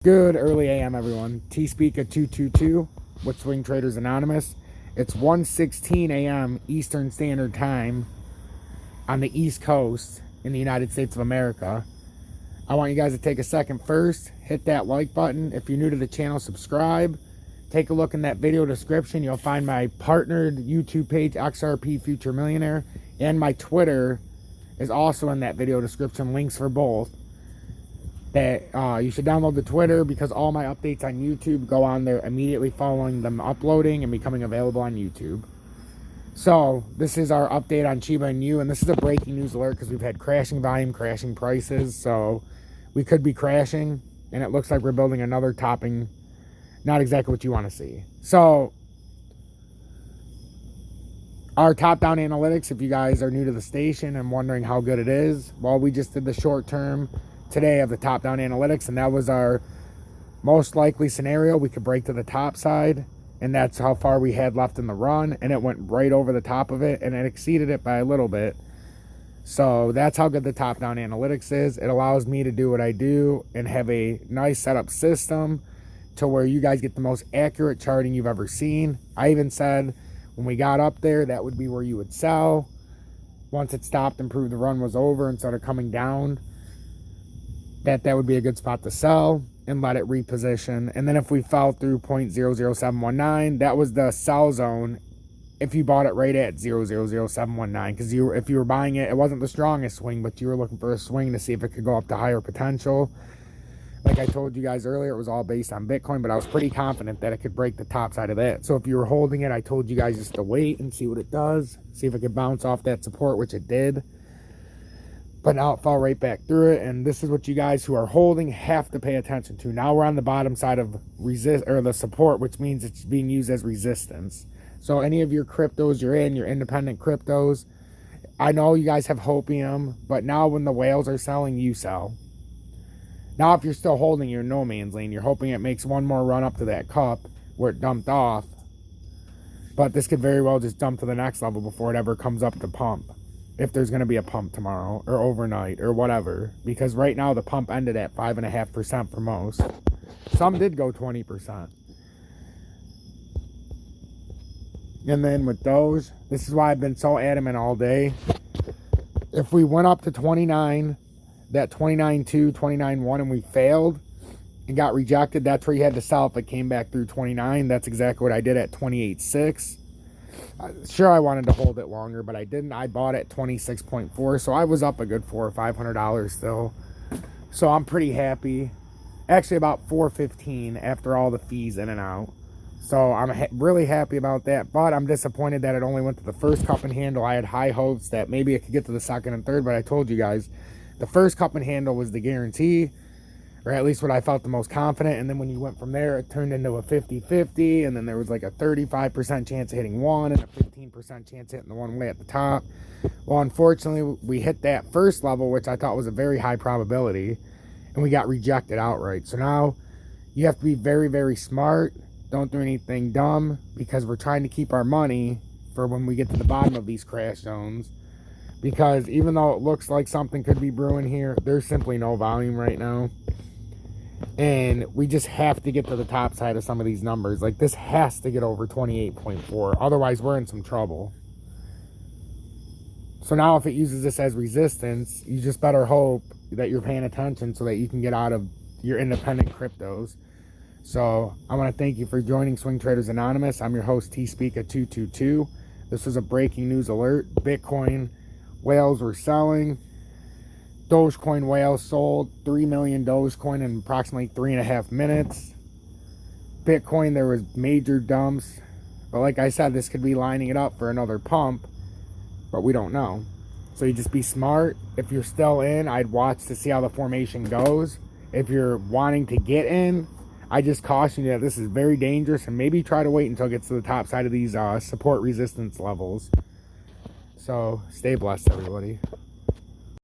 Good early AM, everyone. T-Speaker 222 with Swing Traders Anonymous. It's 1:16 a.m. Eastern Standard Time on the East Coast in the United States of America. I want you guys to take a second first, hit that like button. If you're new to the channel, subscribe. Take a look in that video description. You'll find my partnered YouTube page, XRP Future Millionaire, and my Twitter is also in that video description. Links for both. That you should download the Twitter because all my updates on YouTube go on there immediately following them uploading and becoming available on YouTube. So this is our update on Shiba and U, and this is a breaking news alert because we've had crashing volume, crashing prices, so we could be crashing, and it looks like we're building another topping. Not exactly what you want to see. So our top-down analytics, if you guys are new to the station and wondering how good it is, well, we just did the short term today of the top-down analytics, and that was our most likely scenario. We could break to the top side, and that's how far we had left in the run, and it went right over the top of it, and it exceeded it by a little bit. So that's how good the top-down analytics is. It allows me to do what I do and have a nice setup system to where you guys get the most accurate charting you've ever seen. I even said when we got up there, that would be where you would sell. Once it stopped and proved the run was over and started coming down, that would be a good spot to sell and let it reposition. And then if we fell through 0.000719, that was the sell zone if you bought it right at 0.000719, because if you were buying it, it wasn't the strongest swing, but you were looking for a swing to see if it could go up to higher potential. Like I told you guys earlier, it was all based on Bitcoin, but I was pretty confident that it could break the top side of that. So if you were holding it, I told you guys just to wait and see what it does, see if it could bounce off that support, which it did. But now it fell right back through it, and this is what you guys who are holding have to pay attention to. Now we're on the bottom side of the support, which means it's being used as resistance. So any of your cryptos you're in, your independent cryptos, I know you guys have hopium, but now when the whales are selling, you sell. Now if you're still holding your no man's land, you're hoping it makes one more run up to that cup where it dumped off. But this could very well just dump to the next level before it ever comes up to pump. If there's going to be a pump tomorrow or overnight or whatever, because right now the pump ended at 5.5% for most. Some did go 20%. And then with those, this is why I've been so adamant all day. If we went up to 29, that 29.2, 29.1, and we failed and got rejected, that's where you had to sell. If it came back through 29, that's exactly what I did at 28.6. Sure, I wanted to hold it longer, but I didn't. I bought it 26.4, so I was up a good $400 or $500 still. So I'm pretty happy. Actually, about $415 after all the fees in and out. So I'm really happy about that, but I'm disappointed that it only went to the first cup and handle. I had high hopes that maybe it could get to the second and third, but I told you guys the first cup and handle was the guarantee, or at least what I felt the most confident. And then when you went from there, it turned into a 50-50, and then there was like a 35% chance of hitting one and a 15% chance of hitting the one way at the top. Well, unfortunately, we hit that first level, which I thought was a very high probability, and we got rejected outright. So now you have to be very, very smart. Don't do anything dumb, because we're trying to keep our money for when we get to the bottom of these crash zones. Because even though it looks like something could be brewing here, there's simply no volume right now. And we just have to get to the top side of some of these numbers. Like this has to get over 28.4. Otherwise, we're in some trouble. So now if it uses this as resistance, you just better hope that you're paying attention so that you can get out of your independent cryptos. So I want to thank you for joining Swing Traders Anonymous. I'm your host, T-Speaker 222. This was a breaking news alert. Bitcoin whales were selling. Dogecoin whales sold 3 million Dogecoin in approximately 3.5 minutes. Bitcoin, there was major dumps. But like I said, this could be lining it up for another pump, but we don't know. So you just be smart. If you're still in, I'd watch to see how the formation goes. If you're wanting to get in, I just caution you that this is very dangerous, and maybe try to wait until it gets to the top side of these support resistance levels. So stay blessed, everybody.